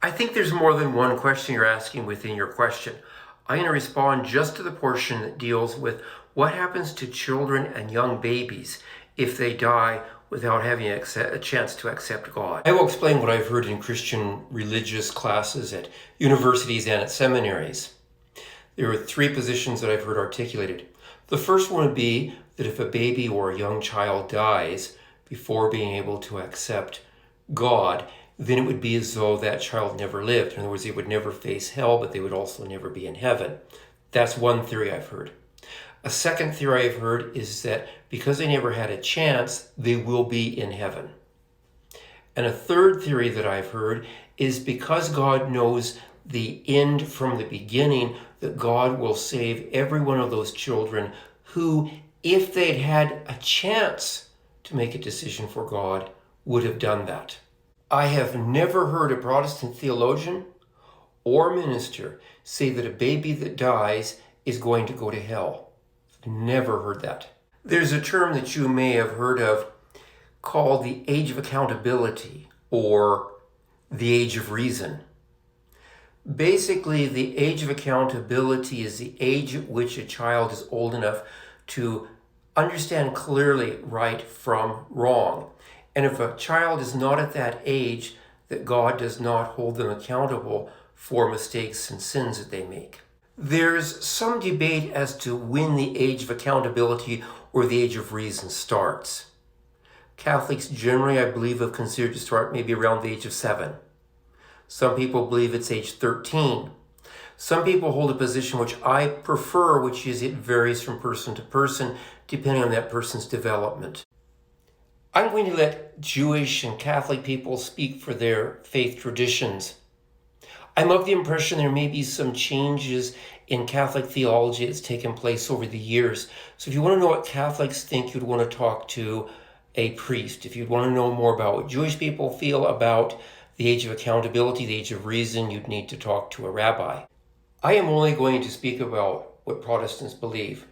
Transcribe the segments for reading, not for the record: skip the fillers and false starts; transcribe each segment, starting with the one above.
I think there's more than one question you're asking within your question. I'm going to respond just to the portion that deals with what happens to children and young babies if they die without having a chance to accept God. I will explain what I've heard in Christian religious classes at universities and at seminaries. There are three positions that I've heard articulated. The first one would be that if a baby or a young child dies before being able to accept God, then it would be as though that child never lived. In other words, they would never face hell, but they would also never be in heaven. That's one theory I've heard. A second theory I've heard is that because they never had a chance, they will be in heaven. And a third theory that I've heard is because God knows the end from the beginning, that God will save every one of those children who, if they'd had a chance to make a decision for God, would have done that. I have never heard a Protestant theologian or minister say that a baby that dies is going to go to hell. Never heard that. There's a term that you may have heard of called the age of accountability or the age of reason. Basically, the age of accountability is the age at which a child is old enough to understand clearly right from wrong. And if a child is not at that age, that God does not hold them accountable for mistakes and sins that they make. There's some debate as to when the age of accountability or the age of reason starts. Catholics generally, I believe, have considered to start maybe around the age of 7. Some people believe it's age 13. Some people hold a position which I prefer, which is it varies from person to person, depending on that person's development. I'm going to let Jewish and Catholic people speak for their faith traditions. I'm of the impression there may be some changes in Catholic theology that's taken place over the years. So if you want to know what Catholics think, you'd want to talk to a priest. If you'd want to know more about what Jewish people feel about the age of accountability, the age of reason, you'd need to talk to a rabbi. I am only going to speak about what Protestants believe.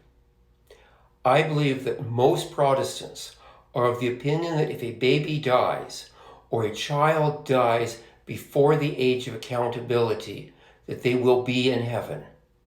I believe that most Protestants are of the opinion that if a baby dies or a child dies before the age of accountability, that they will be in heaven.